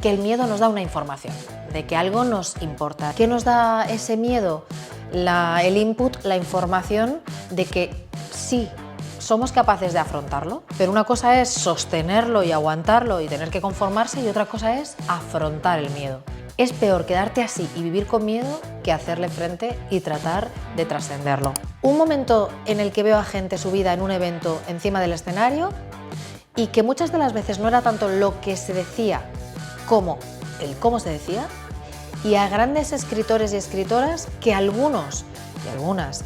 que el miedo nos da una información, de que algo nos importa. ¿Qué nos da ese miedo? El input, la información de que sí, somos capaces de afrontarlo, pero una cosa es sostenerlo y aguantarlo y tener que conformarse y otra cosa es afrontar el miedo. Es peor quedarte así y vivir con miedo que hacerle frente y tratar de trascenderlo. Un momento en el que veo a gente subida en un evento encima del escenario y que muchas de las veces no era tanto lo que se decía como el cómo se decía, y a grandes escritores y escritoras que algunos y algunas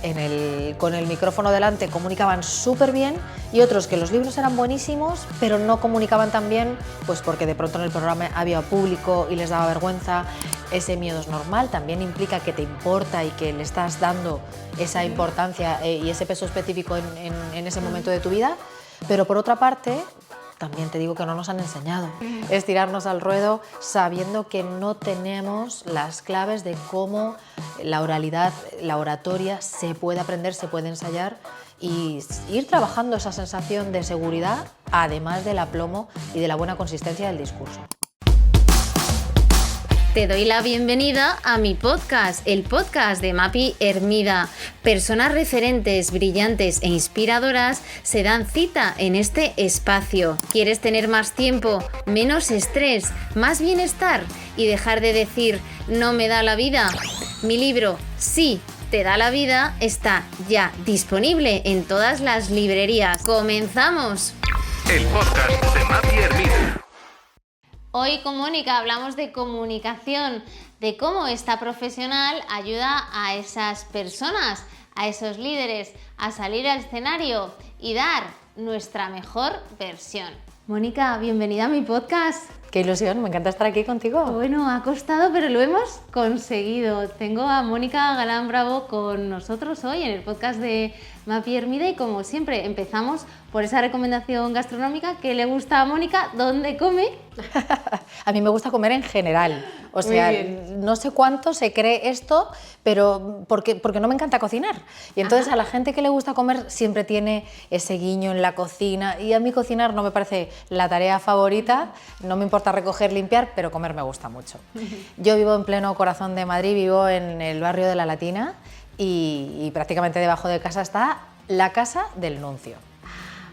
con el micrófono delante comunicaban súper bien y otros que los libros eran buenísimos pero no comunicaban tan bien, pues porque de pronto en el programa había público y les daba vergüenza. Ese miedo es normal, también implica que te importa y que le estás dando esa importancia y ese peso específico en ese momento de tu vida, pero por otra parte también te digo que no nos han enseñado. Es tirarnos al ruedo sabiendo que no tenemos las claves de cómo la oralidad, la oratoria se puede aprender, se puede ensayar y ir trabajando esa sensación de seguridad, además del aplomo y de la buena consistencia del discurso. Te doy la bienvenida a mi podcast, el podcast de Mapi Hermida. Personas referentes, brillantes e inspiradoras se dan cita en este espacio. ¿Quieres tener más tiempo, menos estrés, más bienestar y dejar de decir no me da la vida? Mi libro Sí te da la vida está ya disponible en todas las librerías. ¡Comenzamos! El podcast de Mapi Hermida. Hoy con Mónica hablamos de comunicación, de cómo esta profesional ayuda a esas personas, a esos líderes, a salir al escenario y dar nuestra mejor versión. Mónica, bienvenida a mi podcast. Qué ilusión, me encanta estar aquí contigo. Bueno, ha costado, pero lo hemos conseguido. Tengo a Mónica Galán Bravo con nosotros hoy en el podcast de Mapi Hermida y como siempre empezamos por esa recomendación gastronómica que le gusta a Mónica. ¿Dónde come? A mí me gusta comer en general, o sea, no sé cuánto se cree esto, pero porque no me encanta cocinar. Y entonces a la gente que le gusta comer siempre tiene ese guiño en la cocina y a mí cocinar no me parece la tarea favorita, no me importa recoger, limpiar, pero comer me gusta mucho. Yo vivo en pleno corazón de Madrid, vivo en el barrio de la Latina y prácticamente debajo de casa está la casa del Nuncio.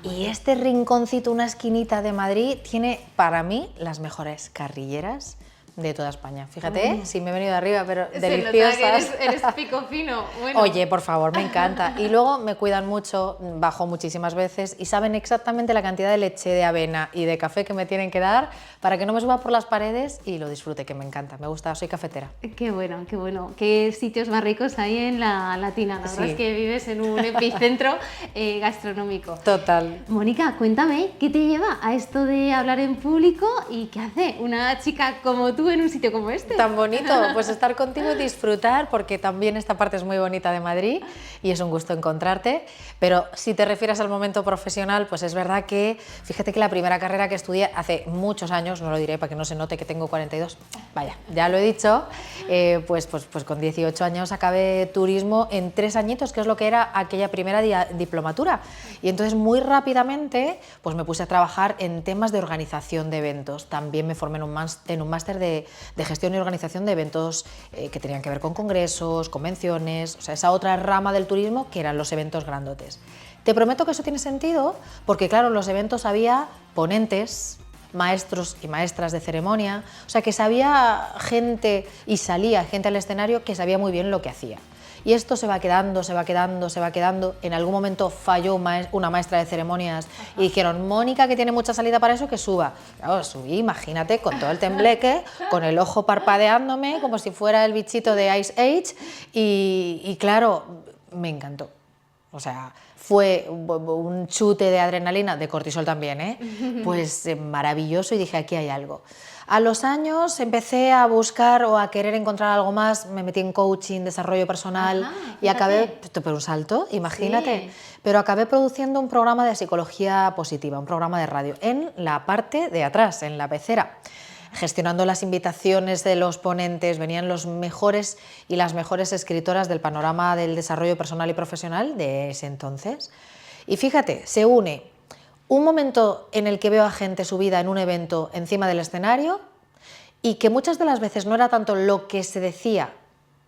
Y este rinconcito, una esquinita de Madrid, tiene para mí las mejores carrilleras de toda España. Fíjate, sí me he venido de arriba, pero deliciosas. Se nota que eres pico fino. Bueno. Oye, por favor, me encanta. Y luego me cuidan mucho, bajo muchísimas veces y saben exactamente la cantidad de leche, de avena y de café que me tienen que dar para que no me suba por las paredes y lo disfrute, que me encanta. Me gusta, soy cafetera. Qué bueno, qué bueno. Qué sitios más ricos hay en la Latina. La verdad es que vives en un epicentro gastronómico. Total. Mónica, cuéntame, ¿qué te lleva a esto de hablar en público y qué hace una chica como tú en un sitio como este? Tan bonito, pues estar contigo y disfrutar, porque también esta parte es muy bonita de Madrid y es un gusto encontrarte, pero si te refieres al momento profesional, pues es verdad que, fíjate que la primera carrera que estudié hace muchos años, no lo diré para que no se note que tengo 42, vaya, ya lo he dicho, pues con 18 años acabé turismo en 3 añitos, que es lo que era aquella primera diplomatura, y entonces muy rápidamente pues me puse a trabajar en temas de organización de eventos, también me formé en un máster de gestión y organización de eventos que tenían que ver con congresos, convenciones, o sea, esa otra rama del turismo que eran los eventos grandotes. Te prometo que eso tiene sentido porque, claro, en los eventos había ponentes, maestros y maestras de ceremonia, o sea, que sabía gente y salía gente al escenario que sabía muy bien lo que hacía. Y esto se va quedando, se va quedando, se va quedando. En algún momento falló una maestra de ceremonias y dijeron, Mónica, que tiene mucha salida para eso, que suba. Claro, subí, imagínate, con todo el tembleque, con el ojo parpadeándome, como si fuera el bichito de Ice Age. Y claro, me encantó. O sea, fue un chute de adrenalina, de cortisol también, pues maravilloso y dije, aquí hay algo. A los años empecé a buscar o a querer encontrar algo más, me metí en coaching, desarrollo personal y acabé, pero un salto, imagínate, pero acabé produciendo un programa de psicología positiva, un programa de radio, en la parte de atrás, en la pecera. Gestionando las invitaciones de los ponentes, venían los mejores y las mejores escritoras del panorama del desarrollo personal y profesional de ese entonces. Y fíjate, se une un momento en el que veo a gente subida en un evento encima del escenario y que muchas de las veces no era tanto lo que se decía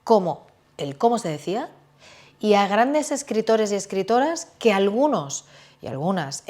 como el cómo se decía, y a grandes escritores y escritoras que algunos y algunas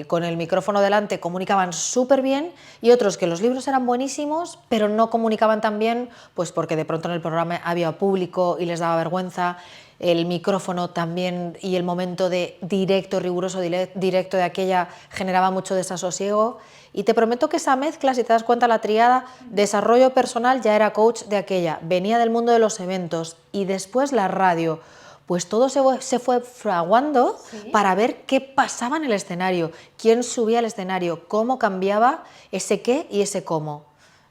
con el micrófono delante comunicaban súper bien y otros que los libros eran buenísimos pero no comunicaban tan bien, pues porque de pronto en el programa había público y les daba vergüenza, el micrófono también y el momento de directo, riguroso directo de aquella generaba mucho desasosiego. Y te prometo que esa mezcla, si te das cuenta, la tríada desarrollo personal, ya era coach de aquella, venía del mundo de los eventos y después la radio. Pues todo se fue fraguando para ver qué pasaba en el escenario, quién subía al escenario, cómo cambiaba ese qué y ese cómo.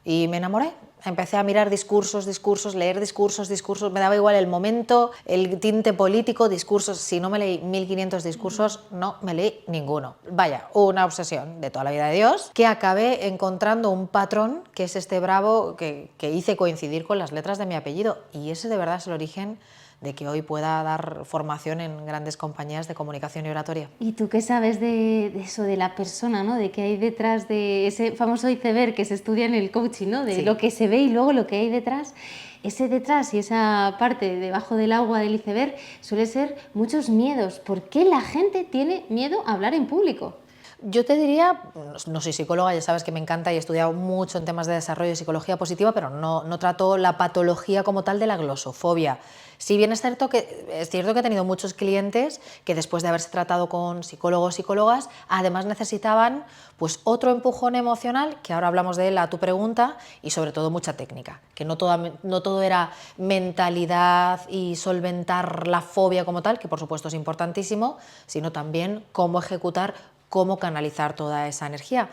Y me enamoré. Empecé a mirar discursos, leer discursos, me daba igual el momento, el tinte político, discursos. Si no me leí 1500 discursos, no me leí ninguno. Vaya, una obsesión de toda la vida de Dios, que acabé encontrando un patrón, que es este bravo, que hice coincidir con las letras de mi apellido. Y ese de verdad es el origen de que hoy pueda dar formación en grandes compañías de comunicación y oratoria. ¿Y tú qué sabes de eso, de la persona, ¿no? De qué hay detrás de ese famoso iceberg que se estudia en el coaching, ¿no? De lo que se ve y luego lo que hay detrás. Ese detrás y esa parte debajo del agua del iceberg suele ser muchos miedos. ¿Por qué la gente tiene miedo a hablar en público? Yo te diría, no soy psicóloga, ya sabes que me encanta y he estudiado mucho en temas de desarrollo y psicología positiva, pero no trato la patología como tal de la glosofobia. Si bien es cierto que he tenido muchos clientes que después de haberse tratado con psicólogos, psicólogas, además necesitaban pues otro empujón emocional, que ahora hablamos de él a tu pregunta, y sobre todo mucha técnica, que no todo era mentalidad y solventar la fobia como tal, que por supuesto es importantísimo, sino también cómo ejecutar, cómo canalizar toda esa energía.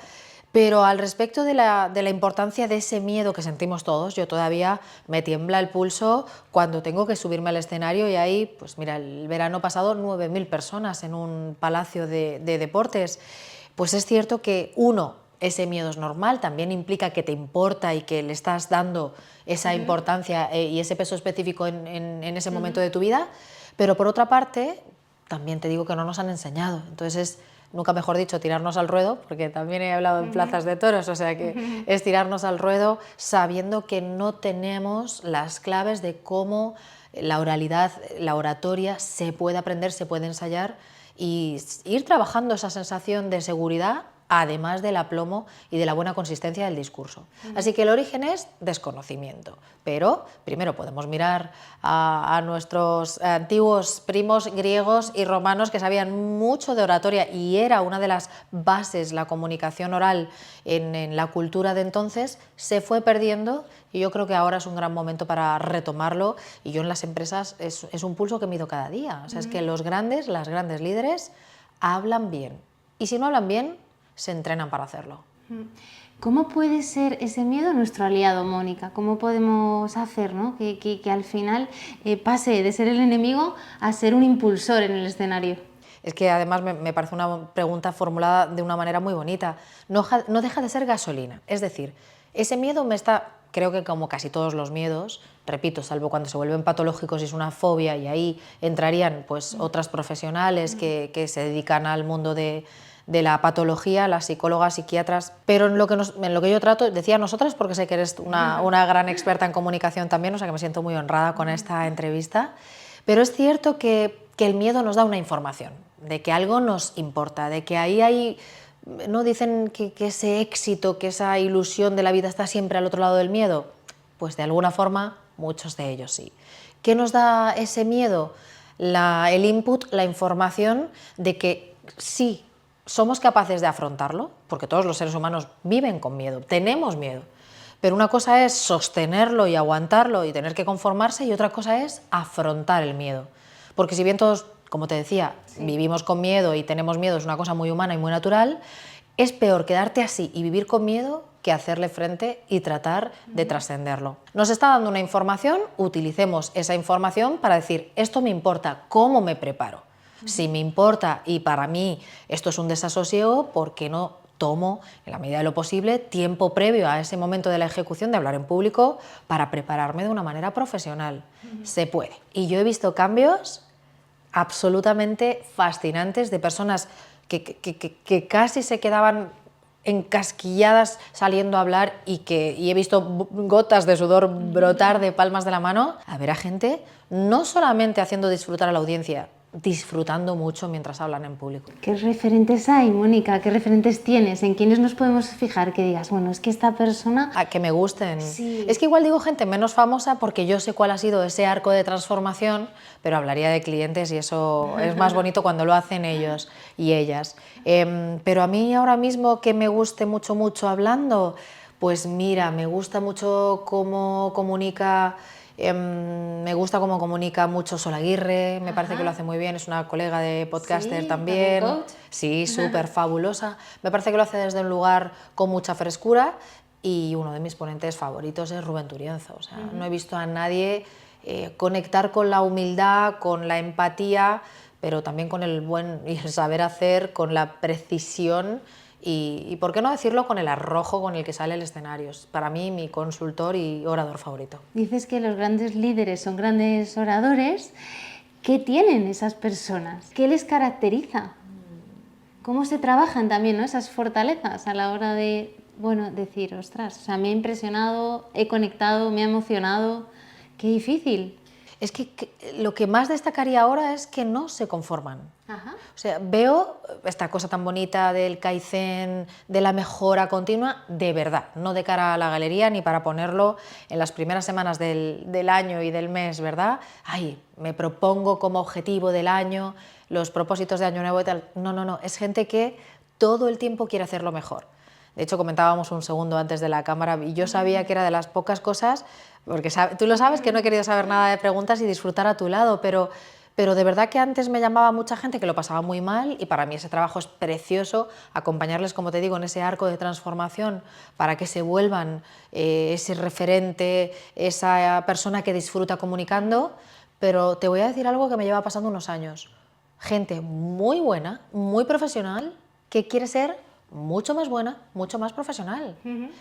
Pero al respecto de la importancia de ese miedo que sentimos todos, yo todavía me tiembla el pulso cuando tengo que subirme al escenario y ahí, pues mira, el verano pasado 9.000 personas en un palacio de deportes. Pues es cierto que ese miedo es normal, también implica que te importa y que le estás dando esa importancia y ese peso específico en ese momento de tu vida, pero por otra parte, también te digo que no nos han enseñado, entonces nunca mejor dicho, tirarnos al ruedo, porque también he hablado en plazas de toros, o sea que es tirarnos al ruedo sabiendo que no tenemos las claves de cómo la oralidad, la oratoria se puede aprender, se puede ensayar y ir trabajando esa sensación de seguridad, además del aplomo y de la buena consistencia del discurso. Así que el origen es desconocimiento, pero primero podemos mirar a nuestros antiguos primos griegos y romanos que sabían mucho de oratoria y era una de las bases, la comunicación oral en la cultura de entonces, se fue perdiendo y yo creo que ahora es un gran momento para retomarlo y yo en las empresas es un pulso que mido cada día. O sea, es que las grandes líderes hablan bien y si no hablan bien, se entrenan para hacerlo. ¿Cómo puede ser ese miedo nuestro aliado, Mónica? ¿Cómo podemos hacer, ¿no? que al final pase de ser el enemigo a ser un impulsor en el escenario? Es que además me parece una pregunta formulada de una manera muy bonita. No deja de ser gasolina. Es decir, ese miedo creo que como casi todos los miedos, repito, salvo cuando se vuelven patológicos y es una fobia y ahí entrarían pues otras profesionales que se dedican al mundo de la patología, las psicólogas, psiquiatras, pero en lo que yo trato, decía nosotras porque sé que eres una gran experta en comunicación también, o sea que me siento muy honrada con esta entrevista, pero es cierto que el miedo nos da una información, de que algo nos importa, de que ahí hay, ¿no? Dicen que ese éxito, que esa ilusión de la vida está siempre al otro lado del miedo, pues de alguna forma muchos de ellos sí. ¿Qué nos da ese miedo? El input, la información de que sí, somos capaces de afrontarlo, porque todos los seres humanos viven con miedo, tenemos miedo, pero una cosa es sostenerlo y aguantarlo y tener que conformarse y otra cosa es afrontar el miedo, porque si bien todos, como te decía, vivimos con miedo y tenemos miedo, es una cosa muy humana y muy natural, es peor quedarte así y vivir con miedo que hacerle frente y tratar de trascenderlo. Nos está dando una información, utilicemos esa información para decir, esto me importa, ¿cómo me preparo? Si me importa y para mí esto es un desasosiego, ¿por qué no tomo, en la medida de lo posible, tiempo previo a ese momento de la ejecución de hablar en público para prepararme de una manera profesional? Se puede. Y yo he visto cambios absolutamente fascinantes de personas que casi se quedaban encasquilladas saliendo a hablar y he visto gotas de sudor brotar de palmas de la mano, a ver a gente no solamente haciendo disfrutar a la audiencia, disfrutando mucho mientras hablan en público. ¿Qué referentes hay, Mónica? ¿Qué referentes tienes? ¿En quiénes nos podemos fijar? Que digas, bueno, es que esta persona... A que me gusten. Sí. Es que igual digo gente menos famosa porque yo sé cuál ha sido ese arco de transformación, pero hablaría de clientes y eso es más bonito cuando lo hacen ellos y ellas. Pero a mí ahora mismo que me guste mucho hablando, pues mira, me gusta mucho cómo comunica... me gusta cómo comunica mucho Sol Aguirre, me parece que lo hace muy bien, es una colega de podcaster también. coach. Sí, súper fabulosa. Me parece que lo hace desde un lugar con mucha frescura y uno de mis ponentes favoritos es Rubén Turienzo. O sea, no he visto a nadie conectar con la humildad, con la empatía, pero también con el buen y el saber hacer, con la precisión y por qué no decirlo, con el arrojo con el que sale el escenario. Es para mí mi consultor y orador favorito. Dices que los grandes líderes son grandes oradores. ¿Qué tienen esas personas? ¿Qué les caracteriza? ¿Cómo se trabajan también, ¿no? Esas fortalezas a la hora de, bueno, decir, ostras, o sea, me ha impresionado, he conectado, me ha emocionado? ¡Qué difícil! Es que lo que más destacaría ahora es que no se conforman. Ajá. O sea, veo esta cosa tan bonita del Kaizen, de la mejora continua, de verdad, no de cara a la galería ni para ponerlo en las primeras semanas del año y del mes, ¿verdad? Ay, me propongo como objetivo del año los propósitos de año nuevo y tal. No, es gente que todo el tiempo quiere hacerlo mejor. De hecho, comentábamos un segundo antes de la cámara y yo sabía que era de las pocas cosas, porque tú lo sabes, que no he querido saber nada de preguntas y disfrutar a tu lado, pero de verdad que antes me llamaba mucha gente que lo pasaba muy mal y para mí ese trabajo es precioso, acompañarles, como te digo, en ese arco de transformación para que se vuelvan ese referente, esa persona que disfruta comunicando, pero te voy a decir algo que me lleva pasando unos años. Gente muy buena, muy profesional, que quiere ser mucho más buena, mucho más profesional.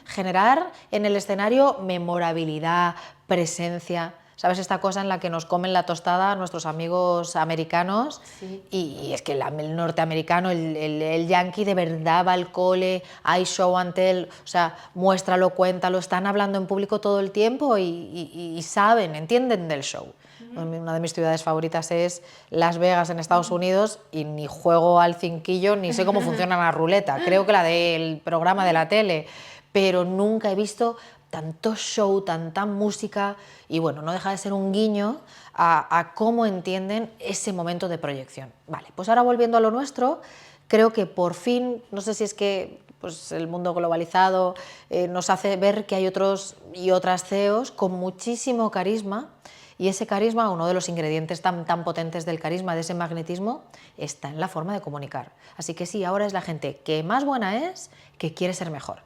Generar en el escenario memorabilidad, presencia. ¿Sabes? Esta cosa en la que nos comen la tostada nuestros amigos americanos. Sí. Y es que el norteamericano, el yankee de verdad va al cole, hay show and tell, o sea, muéstralo, cuéntalo, están hablando en público todo el tiempo y saben, entienden del show. Una de mis ciudades favoritas es Las Vegas en Estados Unidos y ni juego al cinquillo ni sé cómo funciona la ruleta, creo que la del programa de la tele, pero nunca he visto tanto show, tanta música y bueno, no deja de ser un guiño a cómo entienden ese momento de proyección. Vale, pues ahora volviendo a lo nuestro, creo que por fin, no sé si es que pues, el mundo globalizado nos hace ver que hay otros y otras CEOs con muchísimo carisma. Y ese carisma, uno de los ingredientes tan potentes del carisma, de ese magnetismo, está en la forma de comunicar. Así que sí, ahora es la gente que más buena es, que quiere ser mejor.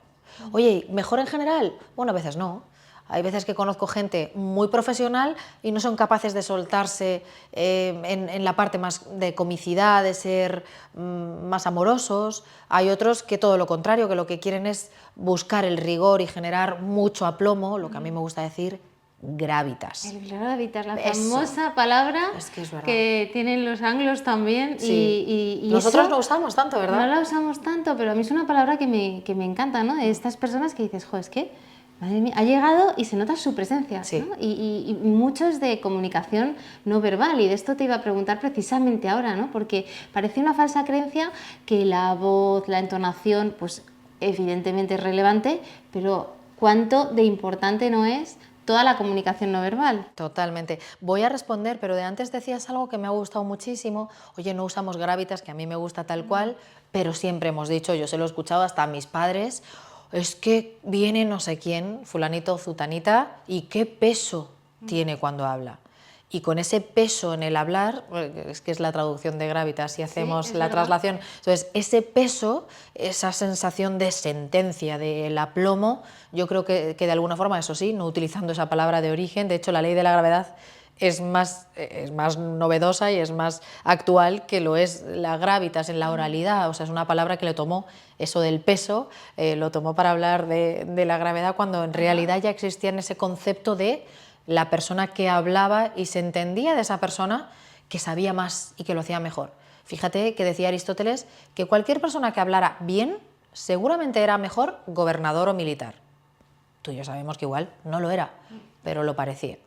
Oye, ¿mejor en general? Bueno, a veces no. Hay veces que conozco gente muy profesional y no son capaces de soltarse en la parte más de comicidad, de ser más amorosos. Hay otros que todo lo contrario, que lo que quieren es buscar el rigor y generar mucho aplomo, lo que a mí me gusta decir, gravitas. El gravitas, la Eso. famosa palabra Es que es verdad. que tienen los anglos también. Sí. Y Nosotros eso no usamos tanto, ¿verdad? no la usamos tanto, pero a mí es una palabra que me encanta, ¿no? De estas personas que dices, joder, es que, madre mía, ha llegado y se nota su presencia, Sí. ¿no? Y mucho es de comunicación no verbal, y de esto te iba a preguntar precisamente ahora, ¿no? Porque parece una falsa creencia que la voz, la entonación, pues evidentemente es relevante, pero ¿cuánto de importante no es toda la comunicación no verbal? Totalmente. Voy a responder, pero de antes decías algo que me ha gustado muchísimo. Oye, no usamos gravitas, que a mí me gusta tal cual, pero siempre hemos dicho, yo se lo he escuchado hasta a mis padres, es que viene no sé quién, fulanito o zutanita, y qué peso tiene cuando habla. Y con ese peso en el hablar, es que es la traducción de gravitas, si hacemos es la verdad. traslación, entonces ese peso, esa sensación de sentencia, del aplomo, yo creo que de alguna forma, eso sí, no utilizando esa palabra de origen, de hecho la ley de la gravedad es más novedosa y es más actual que lo es la gravitas en la oralidad, o sea, es una palabra que le tomó eso del peso, lo tomó para hablar de la gravedad cuando en realidad ya existía en ese concepto de la persona que hablaba y se entendía de esa persona que sabía más y que lo hacía mejor. Fíjate que decía Aristóteles que cualquier persona que hablara bien seguramente era mejor gobernador o militar. Tú y yo sabemos que igual no lo era, pero lo parecía.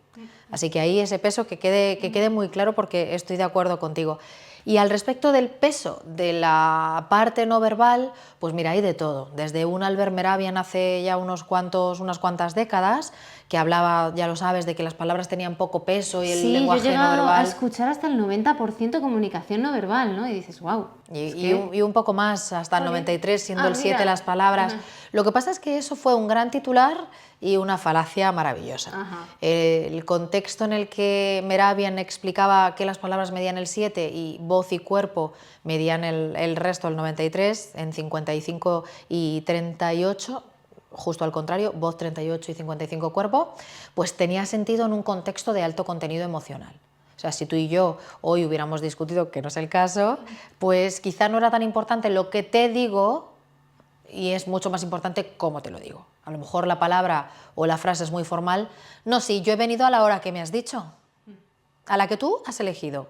Así que ahí ese peso que quede muy claro, porque estoy de acuerdo contigo. Y al respecto del peso de la parte no verbal, pues mira, hay de todo. Desde un Albert Mehrabian hace ya unas cuantas décadas, que hablaba, ya lo sabes, de que las palabras tenían poco peso y el lenguaje yo he no llegado a verbal. escuchar hasta el 90% comunicación no verbal, ¿no? Y dices, wow. Y un poco más, hasta el 93, siendo el 7 mira. las palabras. Lo que pasa es que eso fue un gran titular y una falacia maravillosa. El contexto en el que Mehrabian explicaba que las palabras medían el 7 y voz y cuerpo medían el resto, el 93, en 55 y 38, justo al contrario, voz 38 y 55 cuerpo, pues tenía sentido en un contexto de alto contenido emocional. O sea, si tú y yo hoy hubiéramos discutido, que no es el caso, pues quizá no era tan importante lo que te digo y es mucho más importante cómo te lo digo. A lo mejor la palabra o la frase es muy formal. No, sí, yo he venido a la hora que me has dicho, a la que tú has elegido.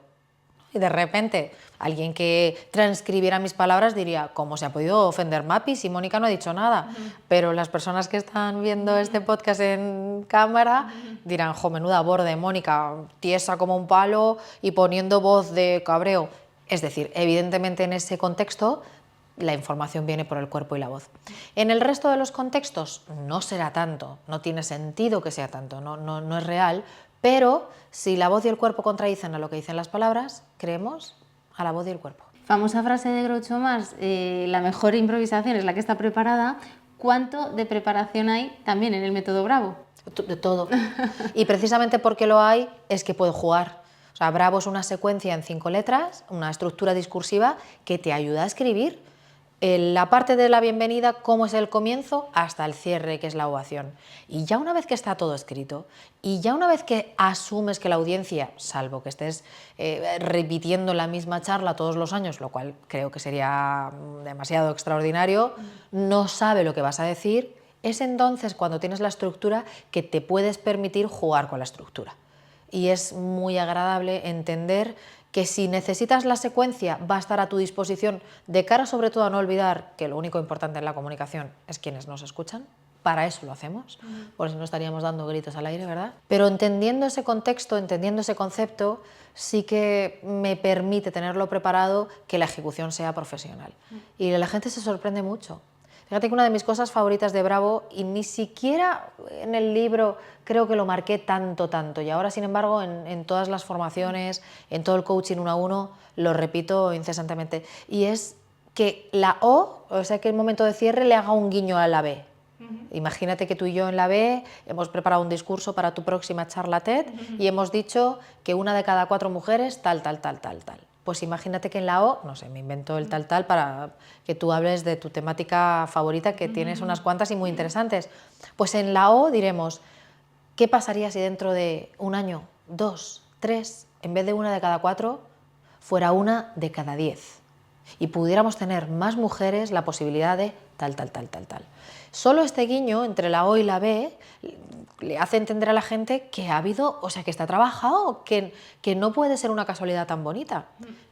Y de repente alguien que transcribiera mis palabras diría, ¿cómo se ha podido ofender Mapi si Mónica no ha dicho nada? Pero las personas que están viendo este podcast en cámara dirán, jo, menuda borde, Mónica, tiesa como un palo y poniendo voz de cabreo. Es decir, evidentemente en ese contexto la información viene por el cuerpo y la voz. En el resto de los contextos no será tanto, no tiene sentido que sea tanto, no es real, pero si la voz y el cuerpo contradicen a lo que dicen las palabras, creemos a la voz y el cuerpo. Famosa frase de Groucho Marx, la mejor improvisación es la que está preparada. ¿Cuánto de preparación hay también en el método Bravo? De todo. Y precisamente porque lo hay es que puedo jugar. O sea, Bravo es una secuencia en 5 letras, una estructura discursiva que te ayuda a escribir. La parte de la bienvenida, cómo es el comienzo, hasta el cierre, que es la ovación. Y ya una vez que está todo escrito, y ya una vez que asumes que la audiencia, salvo que estés repitiendo la misma charla todos los años, lo cual creo que sería demasiado extraordinario, no sabe lo que vas a decir, es entonces cuando tienes la estructura que te puedes permitir jugar con la estructura. Y es muy agradable entender que si necesitas la secuencia va a estar a tu disposición, de cara sobre todo a no olvidar que lo único importante en la comunicación es quienes nos escuchan. Para eso lo hacemos, por si no estaríamos dando gritos al aire, ¿verdad? Pero entendiendo ese contexto, entendiendo ese concepto, sí que me permite tenerlo preparado, que la ejecución sea profesional. Y la gente se sorprende mucho. Fíjate que una de mis cosas favoritas de Bravo, y ni siquiera en el libro creo que lo marqué tanto, y ahora sin embargo en todas las formaciones, en todo el coaching 1 a 1, lo repito incesantemente, y es que la O sea que el momento de cierre le haga un guiño a la B. Imagínate que tú y yo en la B hemos preparado un discurso para tu próxima charla TED y hemos dicho que 1 de cada 4 mujeres tal. Pues imagínate que en la O, no sé, me invento el tal para que tú hables de tu temática favorita, que tienes unas cuantas y muy interesantes. Pues en la O diremos, ¿qué pasaría si dentro de 1 año, 2, 3, en vez de 1 de cada 4, fuera 1 de cada 10? Y pudiéramos tener más mujeres la posibilidad de tal. Solo este guiño entre la O y la B le hace entender a la gente que ha habido, o sea, que está trabajado, que no puede ser una casualidad tan bonita.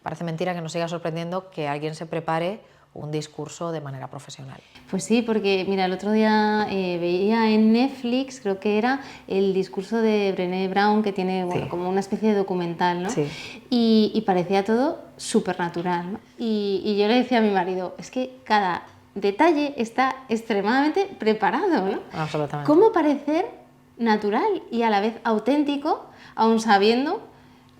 Parece mentira que nos siga sorprendiendo que alguien se prepare un discurso de manera profesional. Pues sí, porque mira, el otro día veía en Netflix, creo que era, el discurso de Brené Brown, que tiene bueno, como una especie de documental, ¿no? Sí. Y parecía todo súper natural, ¿no? Y yo le decía a mi marido, es que cada detalle está extremadamente preparado, ¿no? Absolutamente. ¿Cómo parecer natural y a la vez auténtico, aun sabiendo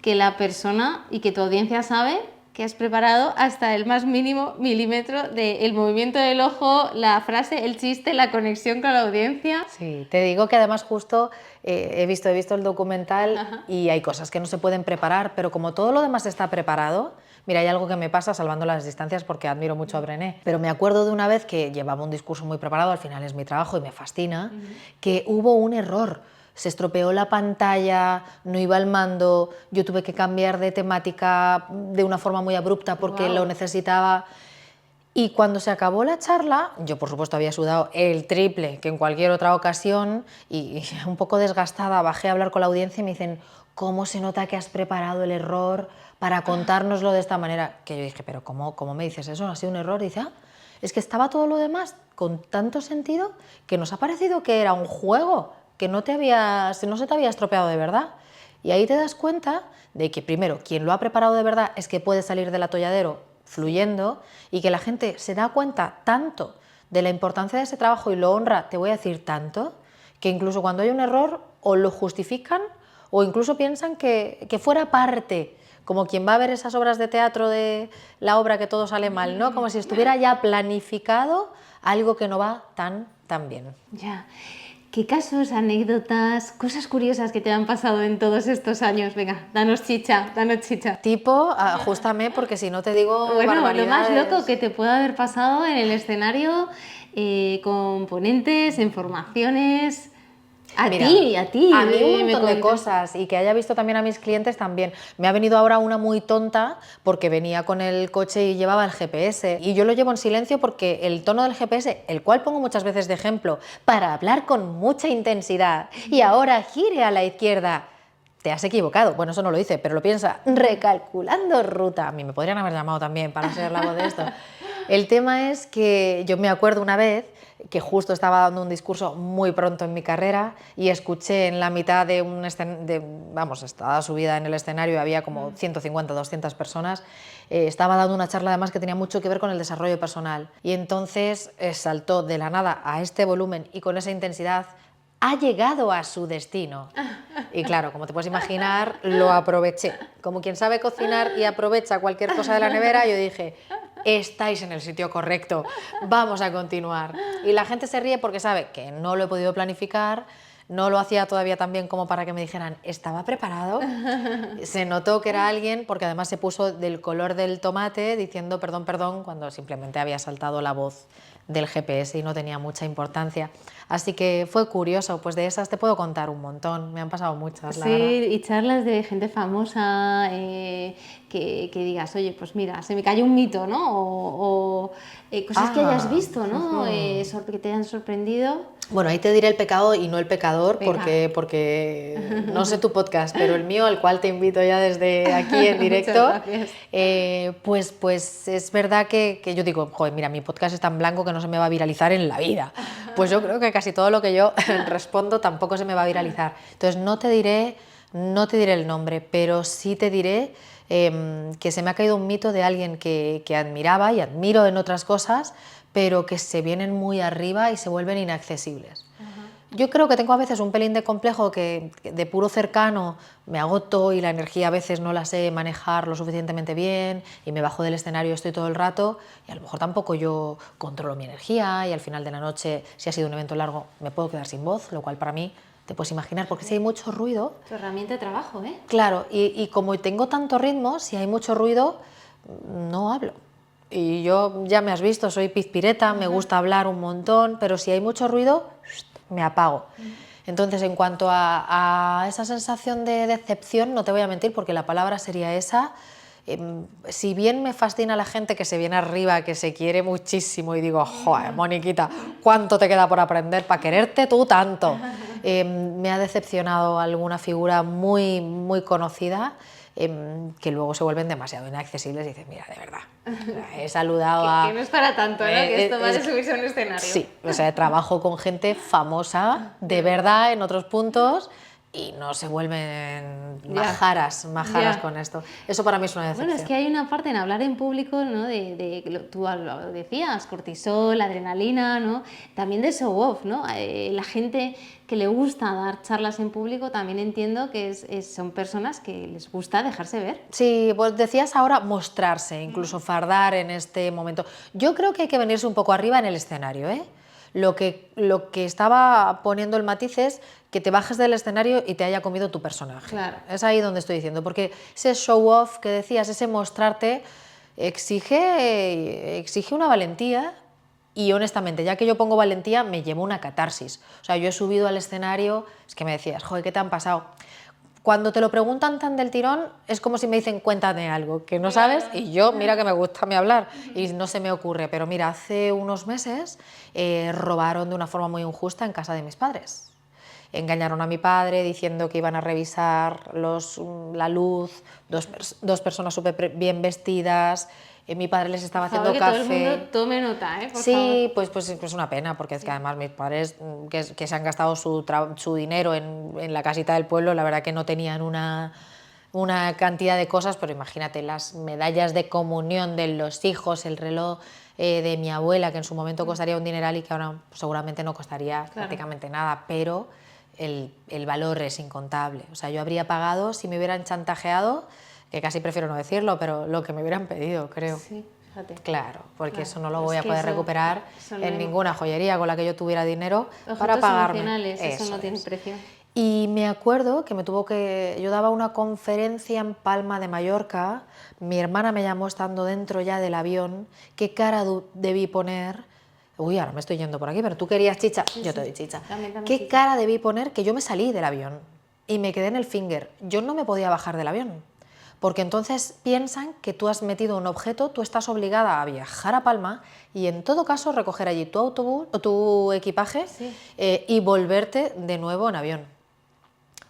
que la persona y que tu audiencia sabe que has preparado hasta el más mínimo milímetro del movimiento del ojo, la frase, el chiste, la conexión con la audiencia? Sí, te digo que además justo he visto el documental y hay cosas que no se pueden preparar, pero como todo lo demás está preparado, mira, hay algo que me pasa salvando las distancias porque admiro mucho a Brené, pero me acuerdo de una vez que llevaba un discurso muy preparado, al final es mi trabajo y me fascina, que hubo un error. Se estropeó la pantalla, no iba al mando, yo tuve que cambiar de temática de una forma muy abrupta porque lo necesitaba. Y cuando se acabó la charla, yo por supuesto había sudado el triple que en cualquier otra ocasión y un poco desgastada bajé a hablar con la audiencia y me dicen, ¿cómo se nota que has preparado el error para contárnoslo de esta manera? Que yo dije, pero ¿cómo me dices eso? ¿No ha sido un error? Y dice, Es que estaba todo lo demás con tanto sentido que nos ha parecido que era un juego, que no se te había estropeado de verdad. Y ahí te das cuenta de que, primero, quien lo ha preparado de verdad es que puede salir del atolladero fluyendo, y que la gente se da cuenta tanto de la importancia de ese trabajo y lo honra, te voy a decir tanto, que incluso cuando hay un error o lo justifican o incluso piensan que fuera parte, como quien va a ver esas obras de teatro de la obra que todo sale mal, ¿no? Como si estuviera ya planificado algo que no va tan bien. Ya. ¿Qué casos, anécdotas, cosas curiosas que te han pasado en todos estos años? Venga, danos chicha, danos chicha. Tipo, ajustame porque si no te digo Bueno, lo barbaridades. más loco que te pueda haber pasado en el escenario, con ponentes, en formaciones. Mira, a ti. A mí un me montón de comentas. cosas, y que haya visto también a mis clientes también. Me ha venido ahora una muy tonta porque venía con el coche y llevaba el GPS. Y yo lo llevo en silencio porque el tono del GPS, el cual pongo muchas veces de ejemplo, para hablar con mucha intensidad, y ahora gire a la izquierda. Te has equivocado. Bueno, eso no lo hice, pero lo piensa. Recalculando ruta. A mí me podrían haber llamado también para ser la voz de esto. El tema es que yo me acuerdo una vez que justo estaba dando un discurso muy pronto en mi carrera y escuché en la mitad de un vamos, estaba subida en el escenario, había como 150, 200 personas, estaba dando una charla además que tenía mucho que ver con el desarrollo personal, y entonces saltó de la nada a este volumen y con esa intensidad: ha llegado a su destino. Y claro, como te puedes imaginar, lo aproveché. Como quien sabe cocinar y aprovecha cualquier cosa de la nevera, yo dije: estáis en el sitio correcto, vamos a continuar. Y la gente se ríe porque sabe que no lo he podido planificar, no lo hacía todavía tan bien como para que me dijeran ¿estaba preparado? Se notó que era alguien, porque además se puso del color del tomate diciendo perdón, perdón, cuando simplemente había saltado la voz del GPS y no tenía mucha importancia. Así que fue curioso, pues de esas te puedo contar un montón, me han pasado muchas, la verdad. Sí, y charlas de gente famosa, que digas, oye, pues mira, se me cayó un mito, ¿no? Cosas que hayas visto, ¿no? Que te hayan sorprendido. Bueno, ahí te diré el pecado y no el pecador, Venga. porque no sé tu podcast, pero el mío, al cual te invito ya desde aquí en directo, Muchas pues es verdad que yo digo, joder, mira, mi podcast es tan blanco que no se me va a viralizar en la vida. Pues yo creo que casi todo lo que yo respondo tampoco se me va a viralizar. Entonces no te diré el nombre, pero sí te diré que se me ha caído un mito de alguien que admiraba y admiro en otras cosas, pero que se vienen muy arriba y se vuelven inaccesibles. Yo creo que tengo a veces un pelín de complejo, que de puro cercano me agoto y la energía a veces no la sé manejar lo suficientemente bien y me bajo del escenario, estoy todo el rato y a lo mejor tampoco yo controlo mi energía, y al final de la noche, si ha sido un evento largo, me puedo quedar sin voz, lo cual para mí te puedes imaginar, porque si hay mucho ruido... Tu herramienta de trabajo, ¿eh? Claro, y como tengo tanto ritmo, si hay mucho ruido, no hablo. Y yo, ya me has visto, soy pizpireta, me gusta hablar un montón, pero si hay mucho ruido, me apago. Entonces, en cuanto a esa sensación de decepción, no te voy a mentir, porque la palabra sería esa. Si bien me fascina la gente que se viene arriba, que se quiere muchísimo, y digo, joder, Moniquita, ¿cuánto te queda por aprender para quererte tú tanto? Me ha decepcionado alguna figura muy, muy conocida, que luego se vuelven demasiado inaccesibles y dices, mira, de verdad, he saludado a... Que no es para tanto, ¿no? Que esto va de subirse a un escenario. Sí, o sea, trabajo con gente famosa, de verdad, en otros puntos, y no se vuelven majaras con esto. Eso para mí es una decepción. Bueno, es que hay una parte en hablar en público, ¿no? Tú lo decías, cortisol, adrenalina, ¿no? También de show off, ¿no? La gente que le gusta dar charlas en público, también entiendo que son personas que les gusta dejarse ver. Sí, pues decías ahora mostrarse, incluso fardar en este momento. Yo creo que hay que venirse un poco arriba en el escenario, ¿eh? Lo que estaba poniendo el matiz es que te bajes del escenario y te haya comido tu personaje. Claro. Es ahí donde estoy diciendo, porque ese show off que decías, ese mostrarte, exige una valentía, y honestamente, ya que yo pongo valentía, me llevo una catarsis. O sea, yo he subido al escenario, es que me decías, joder, ¿qué te han pasado? Cuando te lo preguntan tan del tirón, es como si me dicen, cuéntame algo, que no sabes, y yo, mira que me gusta a mí hablar, y no se me ocurre. Pero mira, hace unos meses robaron de una forma muy injusta en casa de mis padres. Engañaron a mi padre diciendo que iban a revisar la luz, dos personas súper bien vestidas, Mi padre les estaba Por favor, haciendo que café. todo el mundo tome nota, por favor. Sí, pues una pena, porque es que además mis padres que se han gastado su dinero en la casita del pueblo, la verdad que no tenían una cantidad de cosas, pero imagínate las medallas de comunión de los hijos, el reloj de mi abuela, que en su momento costaría un dineral y que ahora pues, seguramente no costaría prácticamente nada, pero el valor es incontable. O sea, yo habría pagado si me hubieran chantajeado, que casi prefiero no decirlo, pero lo que me hubieran pedido, creo. Sí, fíjate. Claro, porque Claro, eso no lo es voy a que poder eso- recuperar eso no- en ninguna joyería con la que yo tuviera dinero para Objetos pagarme. emocionales, eso no tiene es. precio. Y me acuerdo que yo daba una conferencia en Palma de Mallorca, mi hermana me llamó estando dentro ya del avión, qué cara debí poner, uy, ahora me estoy yendo por aquí, pero tú querías chicha, yo te doy chicha, Dame qué chicha. cara debí poner que yo me salí del avión y me quedé en el finger, yo no me podía bajar del avión. Porque entonces piensan que tú has metido un objeto, tú estás obligada a viajar a Palma y en todo caso recoger allí tu autobús o tu equipaje y volverte de nuevo en avión.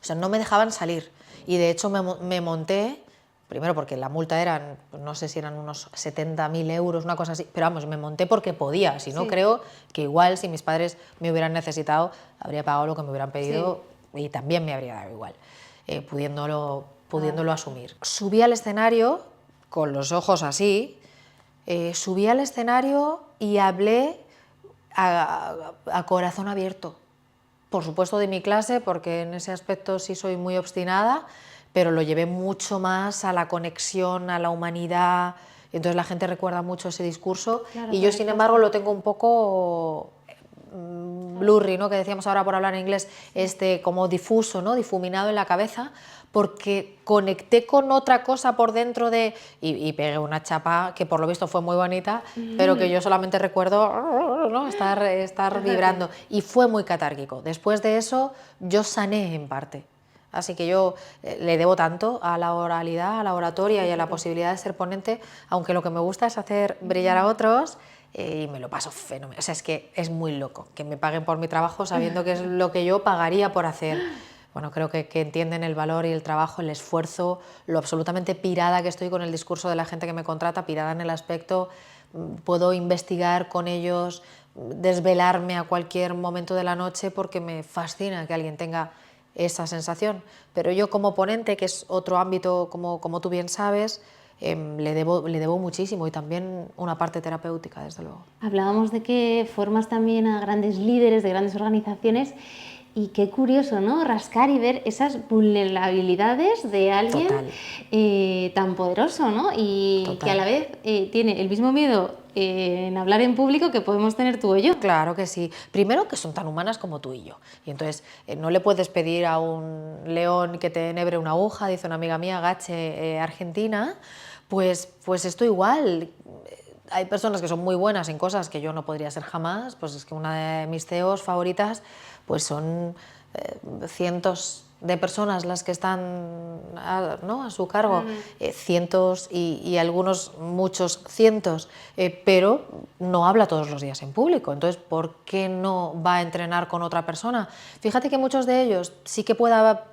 O sea, no me dejaban salir. Y de hecho me monté, primero porque la multa eran, no sé si eran unos 70.000 euros, una cosa así, pero vamos, me monté porque podía. Si no, creo que igual si mis padres me hubieran necesitado, habría pagado lo que me hubieran pedido y también me habría dado igual, pudiéndolo asumir. Subí al escenario con los ojos así, subí al escenario y hablé a corazón abierto. Por supuesto de mi clase, porque en ese aspecto sí soy muy obstinada, pero lo llevé mucho más a la conexión, a la humanidad. Entonces la gente recuerda mucho ese discurso y yo, sin embargo, lo tengo un poco blurry, ¿no? Que decíamos ahora por hablar en inglés, como difuso, ¿no? Difuminado en la cabeza, porque conecté con otra cosa por dentro y pegué una chapa que por lo visto fue muy bonita, pero que yo solamente recuerdo, ¿no? estar vibrando, y fue muy catárquico. Después de eso yo sané en parte. Así que yo le debo tanto a la oralidad, a la oratoria y a la posibilidad de ser ponente, aunque lo que me gusta es hacer brillar a otros, y me lo paso fenomenal. O sea, es que es muy loco que me paguen por mi trabajo sabiendo que es lo que yo pagaría por hacer. Bueno, creo que entienden el valor y el trabajo, el esfuerzo, lo absolutamente pirada que estoy con el discurso de la gente que me contrata, pirada en el aspecto, puedo investigar con ellos, desvelarme a cualquier momento de la noche porque me fascina que alguien tenga esa sensación. Pero yo como ponente, que es otro ámbito, como tú bien sabes, le debo muchísimo y también una parte terapéutica, desde luego. Hablábamos de que formas también a grandes líderes de grandes organizaciones y qué curioso, ¿no? Rascar y ver esas vulnerabilidades de alguien tan poderoso, ¿no? Y que a la vez tiene el mismo miedo en hablar en público que podemos tener tú o yo. Claro que sí. Primero, que son tan humanas como tú y yo. Y entonces no le puedes pedir a un león que te enhebre una aguja, dice una amiga mía, Gache, argentina, pues esto igual. Hay personas que son muy buenas en cosas que yo no podría ser jamás, pues es que una de mis CEOs favoritas pues son cientos de personas las que están a su cargo, cientos y algunos muchos cientos, pero no habla todos los días en público. Entonces, ¿por qué no va a entrenar con otra persona? Fíjate que muchos de ellos sí que pueda,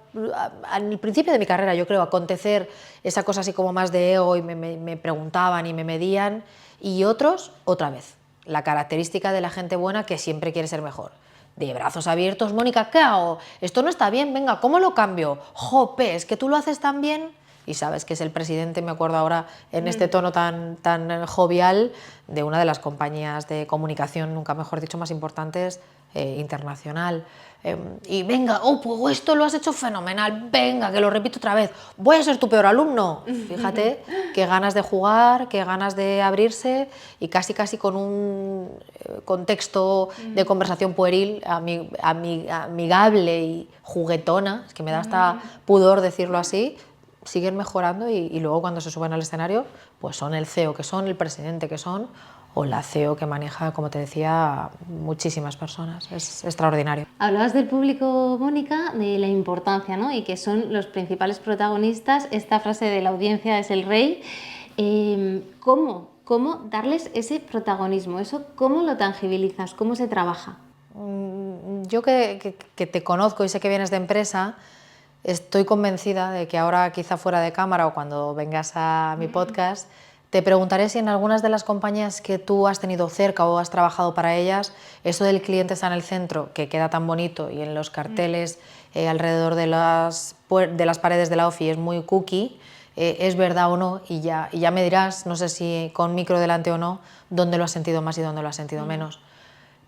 al principio de mi carrera, yo creo, acontecer esa cosa así como más de ego y me preguntaban y me medían, y otros, otra vez, la característica de la gente buena que siempre quiere ser mejor. De brazos abiertos, Mónica, ¿qué hago? Esto no está bien, venga, ¿cómo lo cambio? Jope, es que tú lo haces tan bien. Y sabes que es el presidente, me acuerdo ahora, en este tono tan jovial, de una de las compañías de comunicación, nunca mejor dicho, más importantes, internacional. Y venga, pues esto lo has hecho fenomenal, venga, que lo repito otra vez, voy a ser tu peor alumno. Fíjate qué ganas de jugar, qué ganas de abrirse, y casi con un contexto de conversación pueril, amigable y juguetona, es que me da hasta pudor decirlo así. Siguen mejorando y luego cuando se suben al escenario pues son el CEO que son, el presidente que son, o la CEO que maneja, como te decía, muchísimas personas. Es extraordinario. Hablabas del público, Mónica, de la importancia, ¿no? Y que son los principales protagonistas. Esta frase de la audiencia es el rey. ¿Cómo darles ese protagonismo? ¿Eso cómo lo tangibilizas? ¿Cómo se trabaja? Yo que te conozco y sé que vienes de empresa, estoy convencida de que ahora, quizá fuera de cámara o cuando vengas a mi podcast, Te preguntaré si en algunas de las compañías que tú has tenido cerca o has trabajado para ellas, eso del cliente está en el centro, que queda tan bonito, y en los carteles alrededor de las paredes de la OFI es muy cookie, es verdad o no, y ya me dirás, no sé si con micro delante o no, dónde lo has sentido más y dónde lo has sentido menos.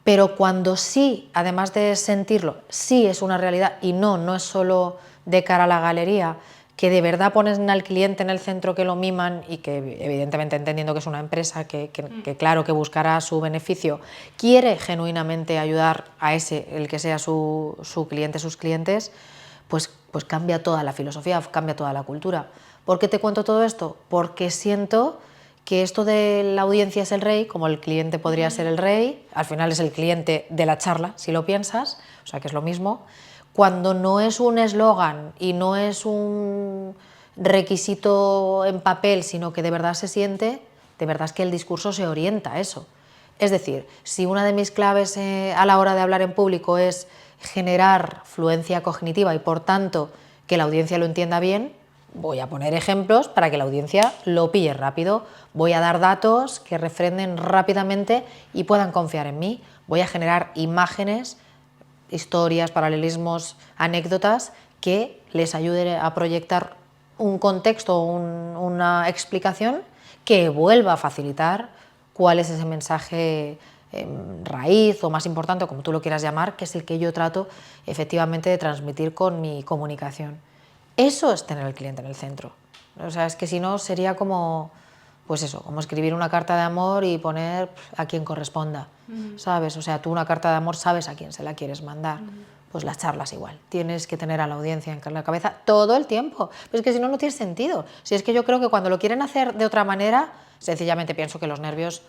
Pero cuando sí, además de sentirlo, sí es una realidad y no es solo de cara a la galería, que de verdad ponen al cliente en el centro, que lo miman y que evidentemente, entendiendo que es una empresa que claro que buscará su beneficio, quiere genuinamente ayudar a el que sea su cliente, sus clientes, pues cambia toda la filosofía, cambia toda la cultura. ¿Por qué te cuento todo esto? Porque siento que esto de la audiencia es el rey, como el cliente podría ser el rey, al final es el cliente de la charla, si lo piensas, o sea que es lo mismo. Cuando no es un eslogan y no es un requisito en papel, sino que de verdad se siente, de verdad es que el discurso se orienta a eso. Es decir, si una de mis claves a la hora de hablar en público es generar fluencia cognitiva y por tanto que la audiencia lo entienda bien, voy a poner ejemplos para que la audiencia lo pille rápido, voy a dar datos que refrenden rápidamente y puedan confiar en mí, voy a generar imágenes, historias, paralelismos, anécdotas que les ayuden a proyectar un contexto, una explicación que vuelva a facilitar cuál es ese mensaje raíz o más importante, o como tú lo quieras llamar, que es el que yo trato efectivamente de transmitir con mi comunicación. Eso es tener al cliente en el centro. O sea, es que si no sería como, pues eso, como escribir una carta de amor y poner a quien corresponda, ¿sabes? O sea, tú una carta de amor sabes a quién se la quieres mandar. Pues las charlas igual. Tienes que tener a la audiencia en la cabeza todo el tiempo. Pero es que si no, no tiene sentido. Si es que yo creo que cuando lo quieren hacer de otra manera, sencillamente pienso que los nervios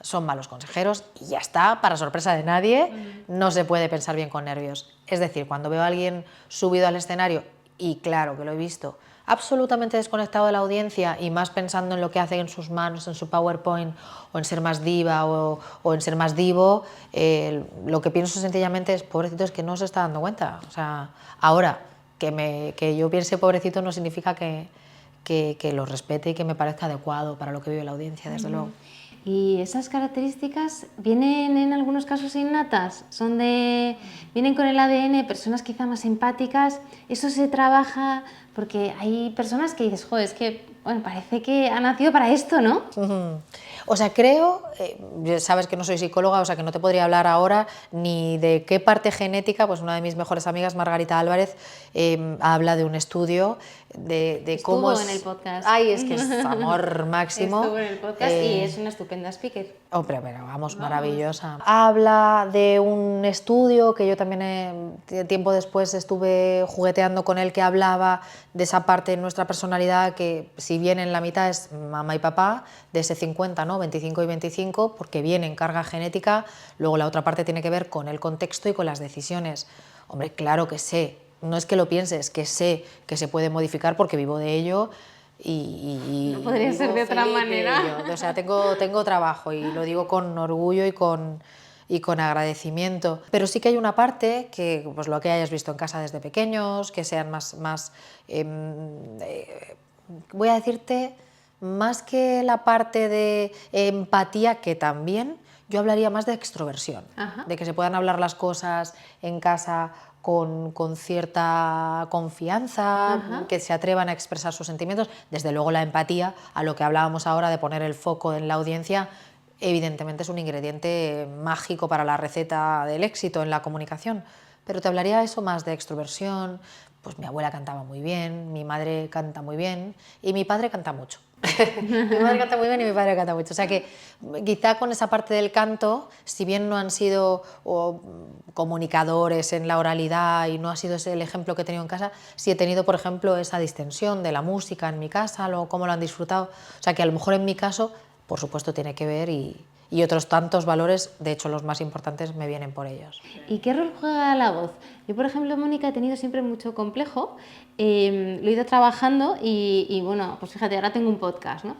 son malos consejeros y ya está, para sorpresa de nadie, no se puede pensar bien con nervios. Es decir, cuando veo a alguien subido al escenario, y claro que lo he visto, absolutamente desconectado de la audiencia y más pensando en lo que hace en sus manos, en su PowerPoint, o en ser más diva o en ser más divo, lo que pienso sencillamente es, pobrecito, es que no se está dando cuenta. O sea, ahora, que yo piense pobrecito no significa que lo respete y que me parezca adecuado para lo que vive la audiencia, desde luego. ¿Y esas características vienen en algunos casos innatas? ¿Vienen con el ADN, personas quizá más empáticas? ¿Eso se trabaja? Porque hay personas que dices, joder, es que bueno, parece que ha nacido para esto, ¿no? O sea, creo, sabes que no soy psicóloga, o sea que no te podría hablar ahora ni de qué parte genética, pues una de mis mejores amigas, Margarita Álvarez, habla de un estudio de cómo Estuvo en el podcast. Ay, es que es amor máximo. Estuvo en el podcast y es una estupenda speaker. Hombre, pero vamos, maravillosa. Habla de un estudio que yo también tiempo después estuve jugueteando con él, que hablaba de esa parte de nuestra personalidad que, si bien en la mitad es mamá y papá, de ese 50, ¿no? 25 y 25, porque viene en carga genética, luego la otra parte tiene que ver con el contexto y con las decisiones. Hombre, claro que sé, no es que lo pienses, que sé que se puede modificar porque vivo de ello. No podría ser de otra manera. O sea, tengo trabajo y lo digo con orgullo y con agradecimiento. Pero sí que hay una parte que, pues lo que hayas visto en casa desde pequeños, que sean más voy a decirte, más que la parte de empatía, que también, yo hablaría más de extroversión. Ajá. De que se puedan hablar las cosas en casa con cierta confianza, ajá, que se atrevan a expresar sus sentimientos. Desde luego la empatía, a lo que hablábamos ahora de poner el foco en la audiencia, evidentemente es un ingrediente mágico para la receta del éxito en la comunicación. Pero te hablaría eso más de extroversión. Pues mi abuela cantaba muy bien, mi madre canta muy bien y mi padre canta mucho. Mi madre canta muy bien y mi padre canta mucho. O sea que quizá con esa parte del canto, si bien no han sido comunicadores en la oralidad y no ha sido ese el ejemplo que he tenido en casa, sí he tenido, por ejemplo, esa distensión de la música en mi casa, cómo lo han disfrutado. O sea que a lo mejor en mi caso, por supuesto, tiene que ver y otros tantos valores, de hecho los más importantes me vienen por ellos. ¿Y qué rol juega la voz? Yo, por ejemplo, Mónica, he tenido siempre mucho complejo, lo he ido trabajando y bueno, pues fíjate, ahora tengo un podcast, ¿no?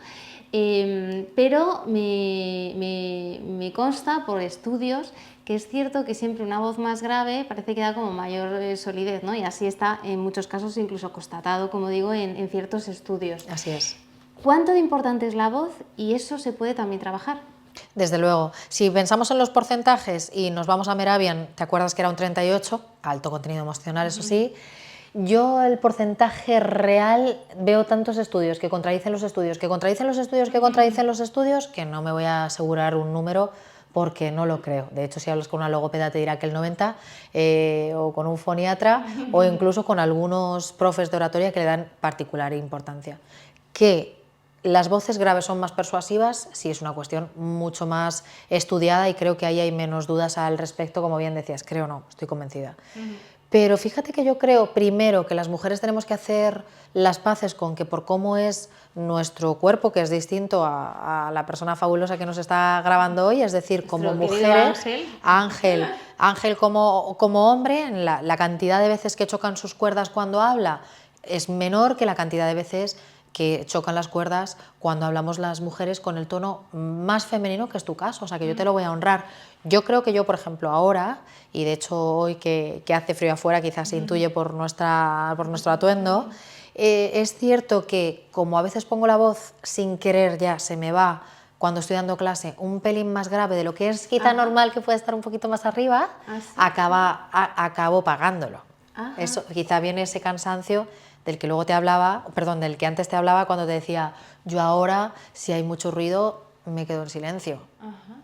Pero me consta por estudios que es cierto que siempre una voz más grave parece que da como mayor solidez, ¿no? Y así está en muchos casos incluso constatado, como digo, en ciertos estudios. Así es. ¿Cuánto de importante es la voz? Y eso se puede también trabajar. Desde luego, si pensamos en los porcentajes y nos vamos a Mehrabian, ¿te acuerdas que era un 38? Alto contenido emocional, eso sí. Yo el porcentaje real veo tantos estudios que contradicen los estudios, que contradicen los estudios, que contradicen los estudios, que no me voy a asegurar un número porque no lo creo. De hecho, si hablas con una logopeda te dirá que el 90, o con un foniatra, o incluso con algunos profes de oratoria que le dan particular importancia. Que las voces graves son más persuasivas, sí, es una cuestión mucho más estudiada y creo que ahí hay menos dudas al respecto, como bien decías, creo no, estoy convencida. Pero fíjate que yo creo, primero, que las mujeres tenemos que hacer las paces con que por cómo es nuestro cuerpo, que es distinto a la persona fabulosa que nos está grabando hoy, es decir, como mujeres, Ángel como hombre, la cantidad de veces que chocan sus cuerdas cuando habla es menor que la cantidad de veces que chocan las cuerdas cuando hablamos las mujeres con el tono más femenino, que es tu caso, o sea que yo te lo voy a honrar. Yo creo que yo, por ejemplo, ahora, y de hecho hoy que hace frío afuera, quizás se intuye por nuestro atuendo, es cierto que como a veces pongo la voz sin querer ya se me va cuando estoy dando clase un pelín más grave de lo que es quizá normal, que puede estar un poquito más arriba, ¿sí? acabo pagándolo. Eso, quizá viene ese cansancio del que luego te hablaba, perdón, del que antes te hablaba cuando te decía, yo ahora, si hay mucho ruido, me quedo en silencio.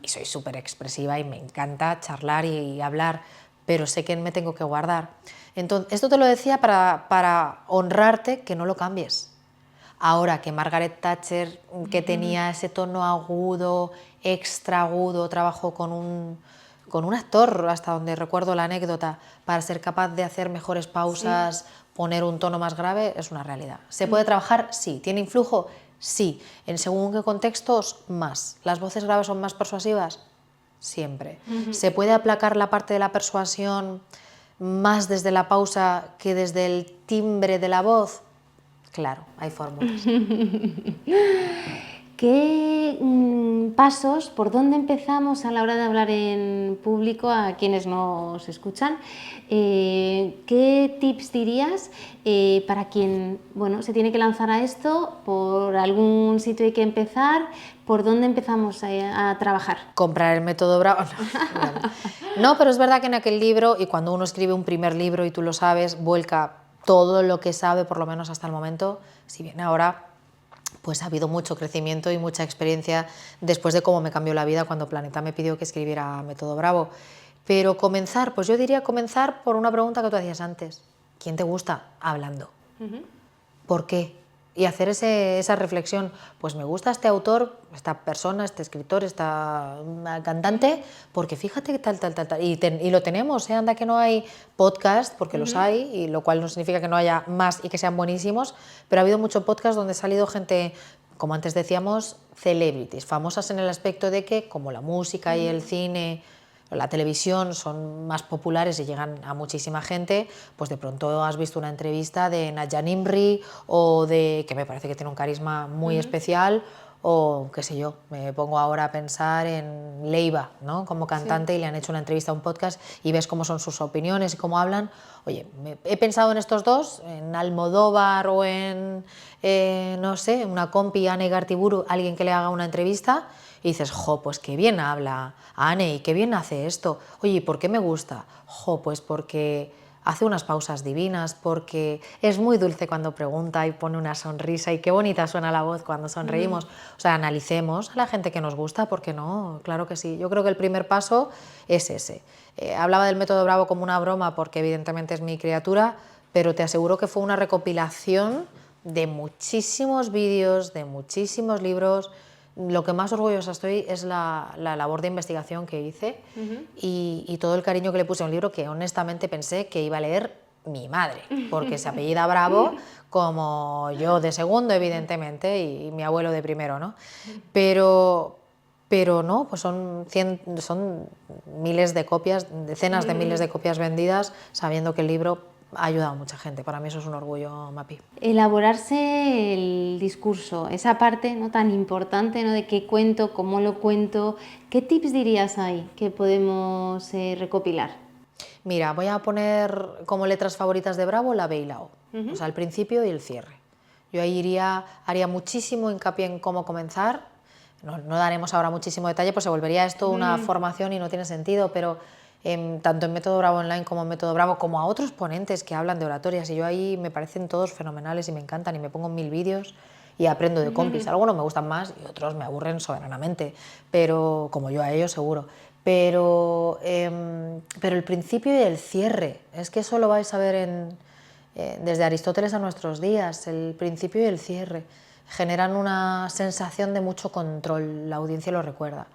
Y soy súper expresiva y me encanta charlar y hablar, pero sé que me tengo que guardar. Entonces, esto te lo decía para honrarte, que no lo cambies. Ahora que Margaret Thatcher, que tenía ese tono agudo, extra agudo, trabajó con un actor, hasta donde recuerdo la anécdota, para ser capaz de hacer mejores pausas, poner un tono más grave, es una realidad. ¿Se puede trabajar? Sí. ¿Tiene influjo? Sí. ¿En según qué contextos? Más. ¿Las voces graves son más persuasivas? Siempre. ¿Se puede aplacar la parte de la persuasión más desde la pausa que desde el timbre de la voz? Claro, hay fórmulas. ¿Qué pasos, por dónde empezamos a la hora de hablar en público a quienes nos escuchan? ¿Qué tips dirías para quien se tiene que lanzar a esto? ¿Por algún sitio hay que empezar? ¿Por dónde empezamos a trabajar? Comprar el método Bravo. No, pero es verdad que en aquel libro, y cuando uno escribe un primer libro y tú lo sabes, vuelca todo lo que sabe, por lo menos hasta el momento, si bien ahora pues ha habido mucho crecimiento y mucha experiencia después de cómo me cambió la vida cuando Planeta me pidió que escribiera Método Bravo. Pero comenzar, pues yo diría comenzar por una pregunta que tú hacías antes. ¿Quién te gusta? Hablando. ¿Por qué? Y hacer esa reflexión, pues me gusta este autor, esta persona, este escritor, esta cantante, porque fíjate que tal. Y lo tenemos, anda que no hay podcast, porque los hay, y lo cual no significa que no haya más y que sean buenísimos, pero ha habido mucho podcast donde ha salido gente, como antes decíamos, celebrities, famosas en el aspecto de que, como la música y el cine, la televisión son más populares y llegan a muchísima gente, pues de pronto has visto una entrevista de Nadia Nimri o de, que me parece que tiene un carisma muy especial, o qué sé yo, me pongo ahora a pensar en Leiva, ¿no? Como cantante, y le han hecho una entrevista a un podcast y ves cómo son sus opiniones y cómo hablan. Oye, he pensado en estos dos, en Almodóvar o en, no sé, una compi, Ane Gartiburu, alguien que le haga una entrevista, y dices, jo, pues qué bien habla Ane y qué bien hace esto. Oye, ¿y por qué me gusta? Jo, pues porque hace unas pausas divinas, porque es muy dulce cuando pregunta y pone una sonrisa, y qué bonita suena la voz cuando sonreímos. O sea, analicemos a la gente que nos gusta, ¿por qué no? Claro que sí. Yo creo que el primer paso es ese. Hablaba del método Bravo como una broma porque evidentemente es mi criatura, pero te aseguro que fue una recopilación de muchísimos vídeos, de muchísimos libros. Lo que más orgullosa estoy es la labor de investigación que hice y todo el cariño que le puse a un libro que honestamente pensé que iba a leer mi madre, porque se apellida Bravo, como yo de segundo, evidentemente, y mi abuelo de primero, ¿no? Pero no, pues son miles de copias, decenas de miles de copias vendidas, sabiendo que el libro ha ayudado a mucha gente. Para mí eso es un orgullo, Mapi. Elaborarse el discurso, esa parte no tan importante, ¿no? De qué cuento, cómo lo cuento, ¿qué tips dirías ahí que podemos recopilar? Mira, voy a poner como letras favoritas de Bravo la B y la O, o sea, el principio y el cierre. Yo ahí haría muchísimo hincapié en cómo comenzar. No daremos ahora muchísimo detalle, pues se volvería esto una formación y no tiene sentido, pero tanto en Método Bravo Online como en Método Bravo, como a otros ponentes que hablan de oratorias, y yo ahí me parecen todos fenomenales y me encantan, y me pongo 1000 vídeos y aprendo de compis. Algunos me gustan más y otros me aburren soberanamente, pero como yo a ellos seguro. Pero el principio y el cierre, es que eso lo vais a ver desde Aristóteles a nuestros días, el principio y el cierre generan una sensación de mucho control, la audiencia lo recuerda.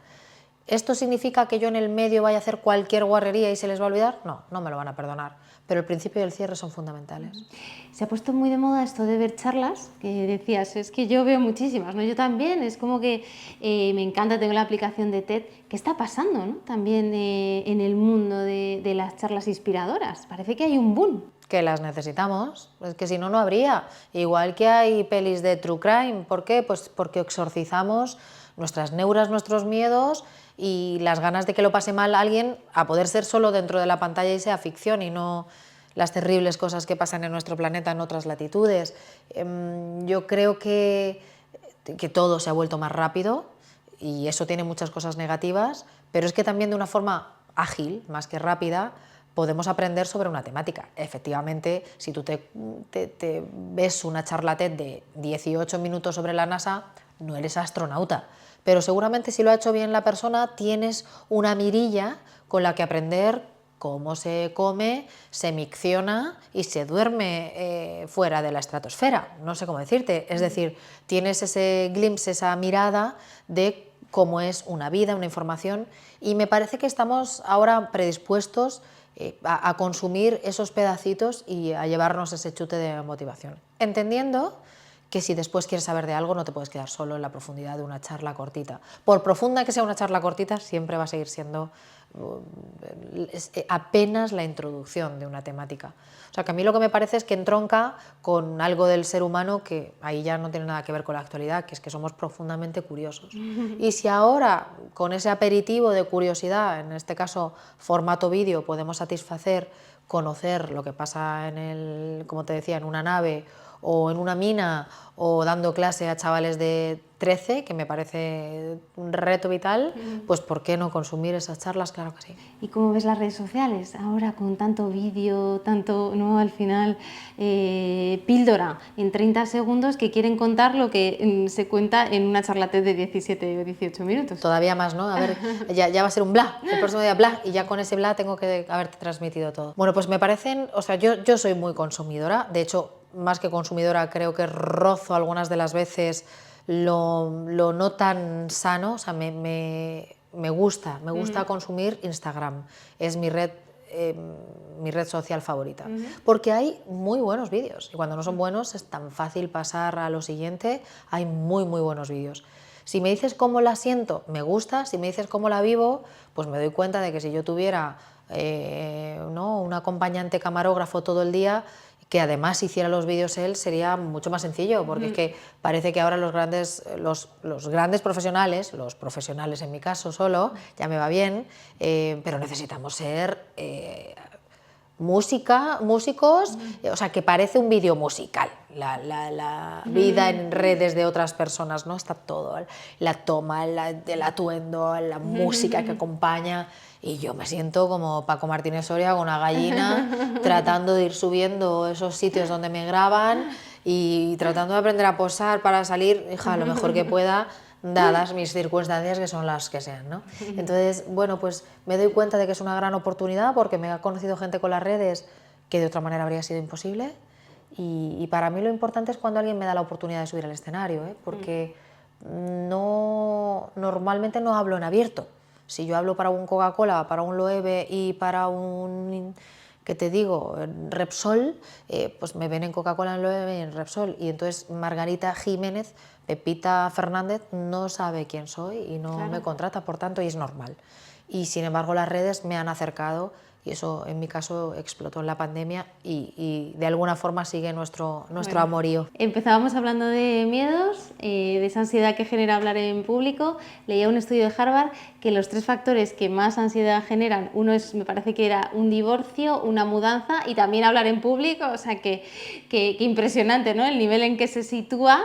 ¿Esto significa que yo en el medio vaya a hacer cualquier guarrería y se les va a olvidar? No, no me lo van a perdonar, pero el principio y el cierre son fundamentales. Se ha puesto muy de moda esto de ver charlas, que decías, es que yo veo muchísimas, ¿no? Yo también, es como que me encanta, tengo la aplicación de TED. ¿Qué está pasando, ¿no? También en el mundo de las charlas inspiradoras? Parece que hay un boom. Que las necesitamos, es que si no, no habría. Igual que hay pelis de true crime, ¿por qué? Pues porque exorcizamos nuestras neuras, nuestros miedos y las ganas de que lo pase mal alguien, a poder ser solo dentro de la pantalla y sea ficción y no las terribles cosas que pasan en nuestro planeta en otras latitudes. Yo creo que todo se ha vuelto más rápido y eso tiene muchas cosas negativas, pero es que también de una forma ágil, más que rápida, podemos aprender sobre una temática. Efectivamente, si tú te ves una charla TED de 18 minutos sobre la NASA, no eres astronauta, pero seguramente si lo ha hecho bien la persona, tienes una mirilla con la que aprender cómo se come, se micciona y se duerme fuera de la estratosfera. No sé cómo decirte, es decir, tienes ese glimpse, esa mirada de cómo es una vida, una información, y me parece que estamos ahora predispuestos a consumir esos pedacitos y a llevarnos ese chute de motivación. Entendiendo que si después quieres saber de algo no te puedes quedar solo en la profundidad de una charla cortita. Por profunda que sea una charla cortita, siempre va a seguir siendo apenas la introducción de una temática. O sea, que a mí lo que me parece es que entronca con algo del ser humano que ahí ya no tiene nada que ver con la actualidad, que es que somos profundamente curiosos. Y si ahora, con ese aperitivo de curiosidad, en este caso formato vídeo, podemos satisfacer, conocer lo que pasa como te decía, en una nave o en una mina o dando clase a chavales de 13, que me parece un reto vital, pues ¿por qué no consumir esas charlas? Claro que sí. ¿Y cómo ves las redes sociales? Ahora con tanto vídeo, tanto, ¿no? Al final, píldora en 30 segundos que quieren contar lo que se cuenta en una charla TED de 17 o 18 minutos. Todavía más, ¿no? A ver, ya va a ser un bla, el próximo día bla, y ya con ese bla tengo que haberte transmitido todo. Bueno, pues me parecen, o sea, yo soy muy consumidora, de hecho, más que consumidora, creo que rozo algunas de las veces lo no tan sano, o sea, me gusta consumir Instagram, es mi red social favorita, porque hay muy buenos vídeos y cuando no son buenos es tan fácil pasar a lo siguiente, hay muy buenos vídeos. Si me dices cómo la siento, me gusta, si me dices cómo la vivo, pues me doy cuenta de que si yo tuviera ¿no? un acompañante camarógrafo todo el día, que además hiciera los vídeos él, sería mucho más sencillo, porque es que parece que ahora los grandes profesionales, los profesionales en mi caso solo, ya me va bien, pero necesitamos ser músicos, o sea, que parece un vídeo musical, la vida en redes de otras personas, ¿no? Está todo, la toma, el atuendo, la música que acompaña, y yo me siento como Paco Martínez Soria con una gallina tratando de ir subiendo esos sitios donde me graban y tratando de aprender a posar para salir, hija, lo mejor que pueda, dadas mis circunstancias que son las que sean, ¿no? Entonces, bueno, pues me doy cuenta de que es una gran oportunidad porque me ha conocido gente con las redes que de otra manera habría sido imposible y para mí lo importante es cuando alguien me da la oportunidad de subir al escenario, porque normalmente no hablo en abierto. Si yo hablo para un Coca-Cola, para un Loewe y para un, ¿qué te digo?, Repsol, pues me ven en Coca-Cola, en Loewe y en Repsol. Y entonces Margarita Jiménez, Pepita Fernández, no sabe quién soy y no me contrata, por tanto, y es normal. Y sin embargo las redes me han acercado y eso en mi caso explotó en la pandemia y de alguna forma sigue nuestro amorío. Empezábamos hablando de miedos, de esa ansiedad que genera hablar en público. Leía un estudio de Harvard que los 3 factores que más ansiedad generan, uno es, me parece que era un divorcio, una mudanza y también hablar en público, o sea que impresionante, ¿no? El nivel en que se sitúa.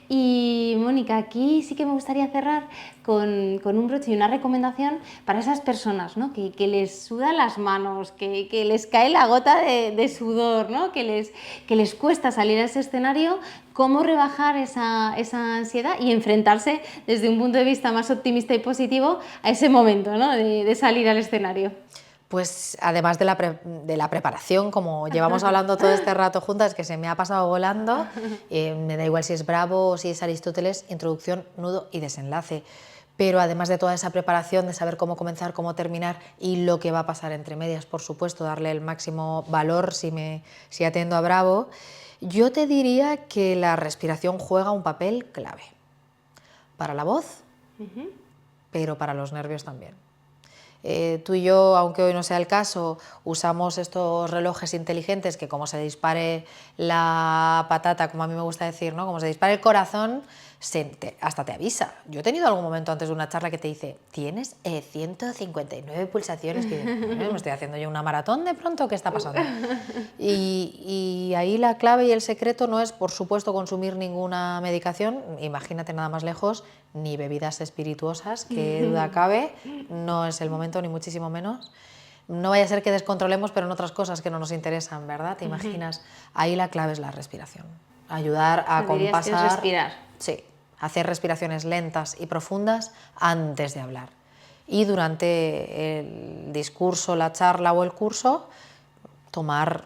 Y Mónica, aquí sí que me gustaría cerrar con un broche y una recomendación para esas personas, ¿no? que les sudan las manos, que les cae la gota de sudor, ¿no? que les cuesta salir a ese escenario, cómo rebajar esa ansiedad y enfrentarse desde un punto de vista más optimista y positivo a ese momento, ¿no? de salir al escenario. Pues además de la preparación, como llevamos hablando todo este rato juntas, que se me ha pasado volando, me da igual si es Bravo o si es Aristóteles, introducción, nudo y desenlace. Pero además de toda esa preparación, de saber cómo comenzar, cómo terminar y lo que va a pasar entre medias, por supuesto, darle el máximo valor si atiendo a Bravo, yo te diría que la respiración juega un papel clave para la voz, pero para los nervios también. Tú y yo, aunque hoy no sea el caso, usamos estos relojes inteligentes que como se dispare la patata, como a mí me gusta decir, ¿no? Como se dispare el corazón, hasta te avisa. Yo he tenido algún momento antes de una charla que te dice, tienes 159 pulsaciones, que me estoy haciendo yo una maratón de pronto, ¿qué está pasando? Y ahí la clave y el secreto no es, por supuesto, consumir ninguna medicación, imagínate nada más lejos, ni bebidas espirituosas, que duda cabe, no es el momento ni muchísimo menos. No vaya a ser que descontrolemos, pero en otras cosas que no nos interesan, ¿verdad? ¿Te imaginas? Ahí la clave es la respiración. Ayudar a compasar. Respirar. Sí, hacer respiraciones lentas y profundas antes de hablar. Y durante el discurso, la charla o el curso, tomar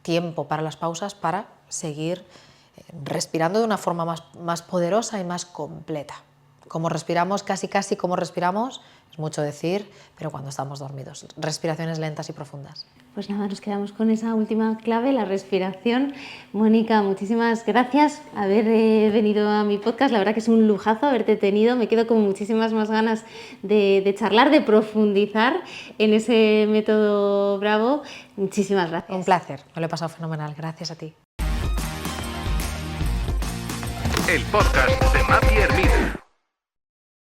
tiempo para las pausas para seguir respirando de una forma más poderosa y más completa. Como respiramos, casi como respiramos, es mucho decir, pero cuando estamos dormidos. Respiraciones lentas y profundas. Pues nada, nos quedamos con esa última clave, la respiración. Mónica, muchísimas gracias por haber venido a mi podcast. La verdad que es un lujazo haberte tenido. Me quedo con muchísimas más ganas de charlar, de profundizar en ese método Bravo. Muchísimas gracias. Un placer, me lo he pasado fenomenal. Gracias a ti. El podcast de Mapi